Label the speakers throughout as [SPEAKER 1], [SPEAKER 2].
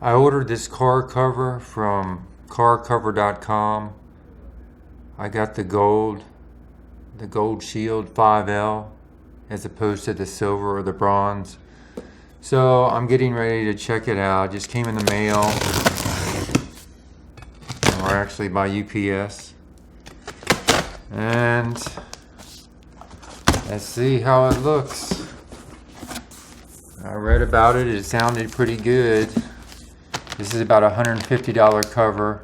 [SPEAKER 1] I ordered this car cover from carcover.com. I got the gold shield 5L as opposed to the silver or the bronze. So I'm getting ready to check it out. Just came in the mail, or actually by UPS. And let's see how it looks. I read about it. It sounded pretty good. This is about a $150 cover.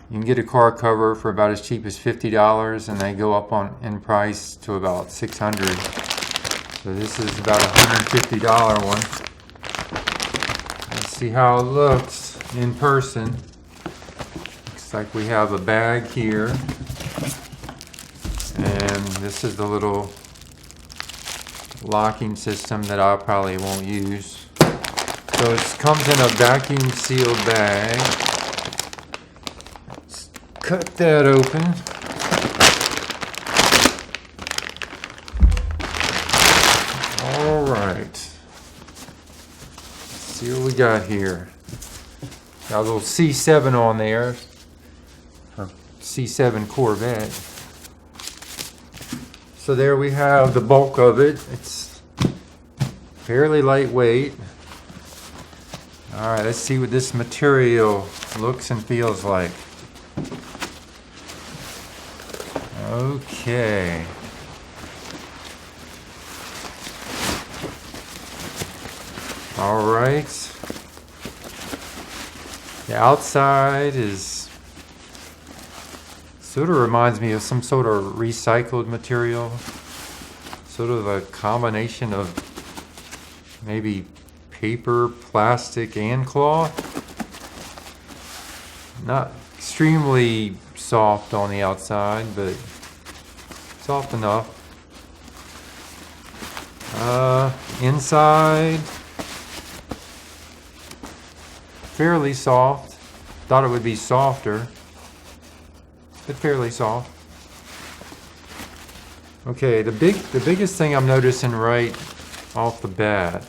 [SPEAKER 1] You can get a car cover for about as cheap as $50, and they go up in price to about $600. So this is about a $150 one. Let's see how it looks in person. Looks like we have a bag here, and this is the little locking system that I probably won't use. So it comes in a vacuum sealed bag. Let's cut that open. All right. Let's see what we got here. Got a little C7 on there, or C7 Corvette. So there we have the bulk of it. It's fairly lightweight. All right, let's see what this material looks and feels like. Okay. All right. The outside is sort of reminds me of some sort of recycled material. Sort of a combination of maybe paper, plastic, and cloth. Not extremely soft on the outside, but soft enough. Inside, fairly soft. Thought it would be softer, but fairly soft. Okay, the biggest thing I'm noticing right off the bat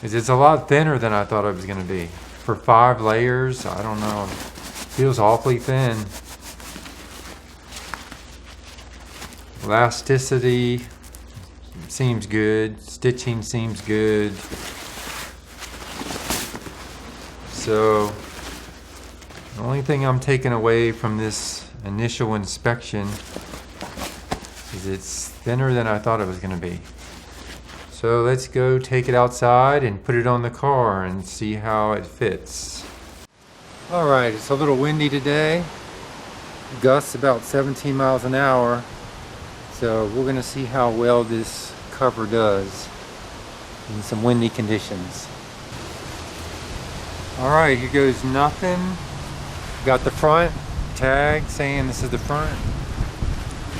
[SPEAKER 1] is it's a lot thinner than I thought it was going to be. For 5 layers, I don't know, feels awfully thin. Elasticity seems good, stitching seems good. So the only thing I'm taking away from this initial inspection is it's thinner than I thought it was going to be. So let's go take it outside and put it on the car and see how it fits. All right, it's a little windy today. Gusts about 17 miles an hour. So we're going to see how well this cover does in some windy conditions. All right, here goes nothing. Got the front tag saying this is the front.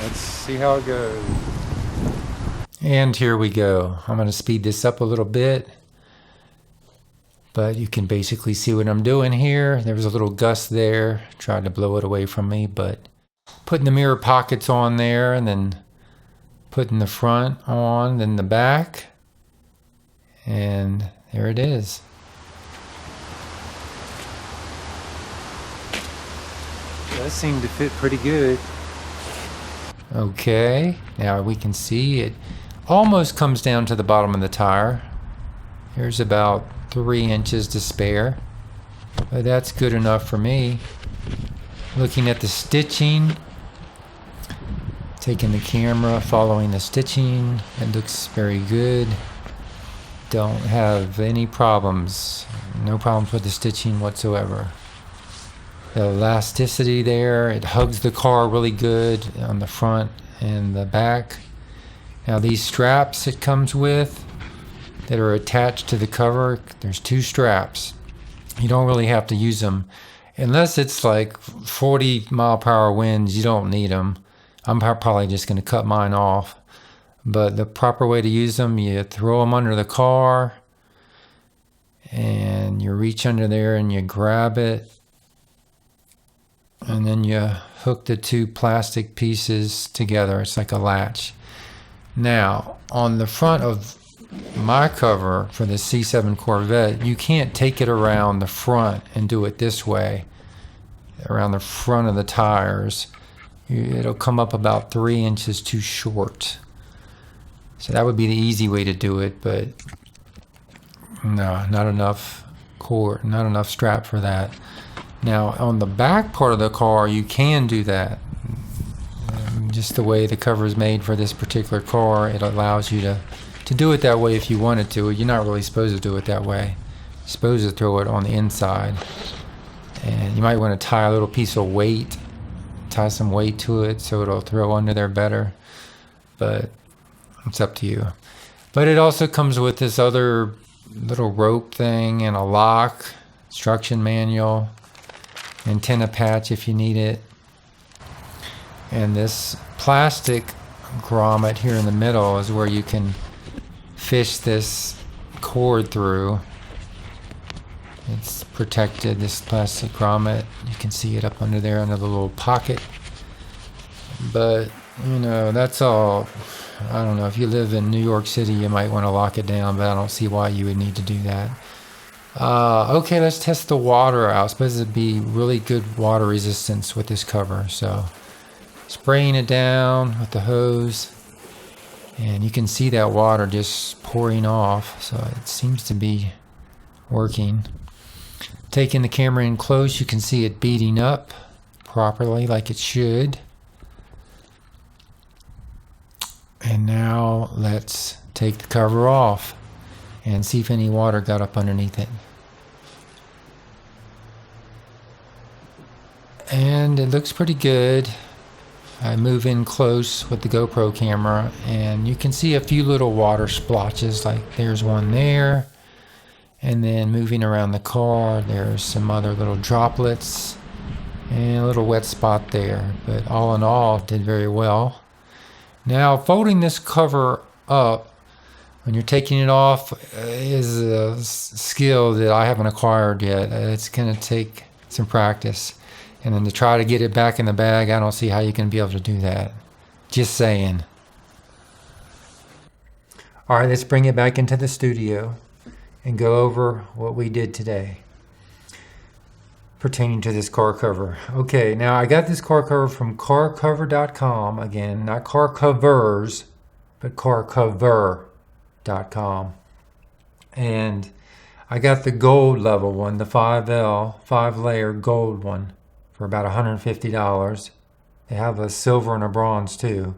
[SPEAKER 1] Let's see how it goes. And here we go. I'm going to speed this up a little bit, but you can basically see what I'm doing here. There was a little gust there, tried to blow it away from me, but putting the mirror pockets on there and then putting the front on, then the back, and there it is. Does seem to fit pretty good. Okay, now we can see it almost comes down to the bottom of the tire. Here's about 3 inches to spare, but that's good enough for me. Looking at the stitching, taking the camera, following the stitching, it looks very good. Don't have any problems, no problems with the stitching whatsoever. The elasticity there, it hugs the car really good on the front and the back. Now these straps it comes with that are attached to the cover, there's 2 straps. You don't really have to use them. Unless it's like 40 mile per hour winds, you don't need them. I'm probably just going to cut mine off. But the proper way to use them, you throw them under the car and you reach under there and you grab it. And then you hook the 2 plastic pieces together. It's like a latch. Now, on the front of my cover for the C7 Corvette, you can't take it around the front and do it this way, around the front of the tires. It'll come up about 3 inches too short. So that would be the easy way to do it, but no, not enough cord, not enough strap for that. Now on the back part of the car, you can do that. Just the way the cover is made for this particular car, it allows you to do it that way if you wanted to. You're not really supposed to do it that way. You're supposed to throw it on the inside. And you might want to tie a little piece of weight, tie some weight to it so it'll throw under there better. But it's up to you. But it also comes with this other little rope thing and a lock, instruction manual, antenna patch if you need it. And this plastic grommet here in the middle is where you can fish this cord through. It's protected, this plastic grommet. You can see it up under there under the little pocket. But, you know, that's all. I don't know. If you live in New York City, you might want to lock it down, but I don't see why you would need to do that. Okay, let's test the water out. It's supposed to be really good water resistance with this cover. So, spraying it down with the hose. And you can see that water just pouring off. So it seems to be working. Taking the camera in close, you can see it beating up properly like it should. And now let's take the cover off and see if any water got up underneath it. And it looks pretty good. I move in close with the GoPro camera and you can see a few little water splotches, like there's one there. And then moving around the car, there's some other little droplets and a little wet spot there. But all in all, did very well. Now, folding this cover up when you're taking it off is a skill that I haven't acquired yet. It's going to take some practice. And then to try to get it back in the bag, I don't see how you can be able to do that. Just saying. All right, let's bring it back into the studio and go over what we did today pertaining to this car cover. Okay, now I got this car cover from carcover.com. Again, not car covers, but carcover.com. And I got the gold level one, the 5L, 5-layer gold one, for about $150. They have a silver and a bronze too.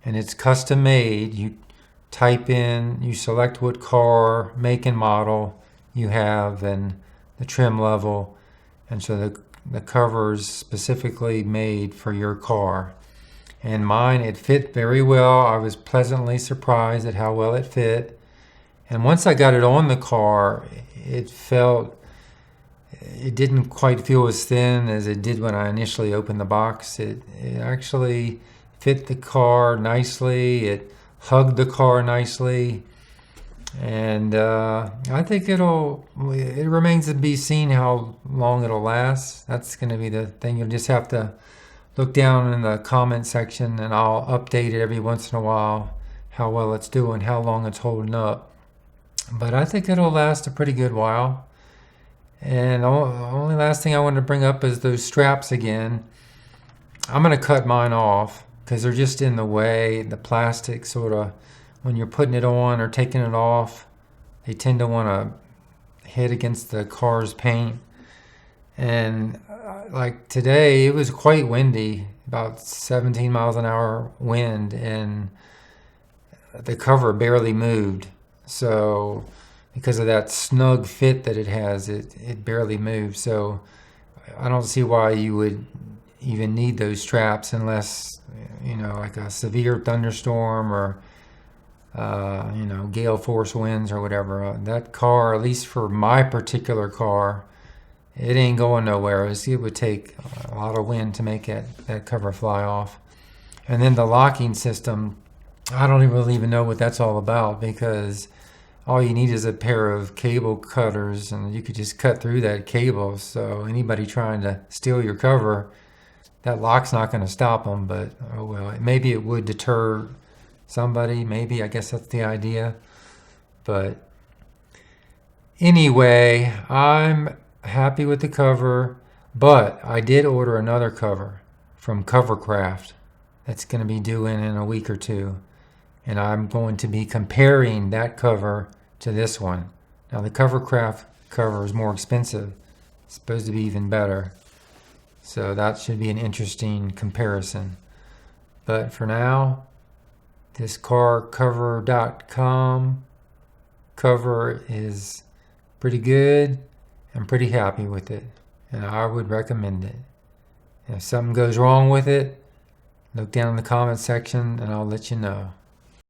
[SPEAKER 1] And it's custom made. You type in, you select what car, make and model you have, and the trim level. And so the cover is specifically made for your car. And mine, it fit very well. I was pleasantly surprised at how well it fit. And once I got it on the car, it didn't quite feel as thin as it did when I initially opened the box. It actually fit the car nicely. It hugged the car nicely. And I think it remains to be seen how long it'll last. That's going to be the thing. You'll just have to look down in the comment section and I'll update it every once in a while, how well it's doing, how long it's holding up. But I think it'll last a pretty good while. And the only last thing I wanted to bring up is those straps again. I'm going to cut mine off because they're just in the way. The plastic sort of, when you're putting it on or taking it off, they tend to want to hit against the car's paint. And like today, it was quite windy, about 17 miles an hour wind, and the cover barely moved. So because of that snug fit that it has, it barely moves. So I don't see why you would even need those straps unless, you know, like a severe thunderstorm or gale force winds or whatever. That car, at least for my particular car, it ain't going nowhere. It would take a lot of wind to make that cover fly off. And then the locking system, I don't really even know what that's all about, because all you need is a pair of cable cutters and you could just cut through that cable. So anybody trying to steal your cover, that lock's not going to stop them. But oh well, maybe it would deter somebody. Maybe, I guess that's the idea. But anyway, I'm happy with the cover, but I did order another cover from Covercraft that's going to be due in a week or two, and I'm going to be comparing that cover to this one. Now the Covercraft cover is more expensive. It's supposed to be even better, so that should be an interesting comparison. But for now, this carcover.com cover is pretty good. I'm pretty happy with it, and I would recommend it. If something goes wrong with it, look down in the comment section and I'll let you know.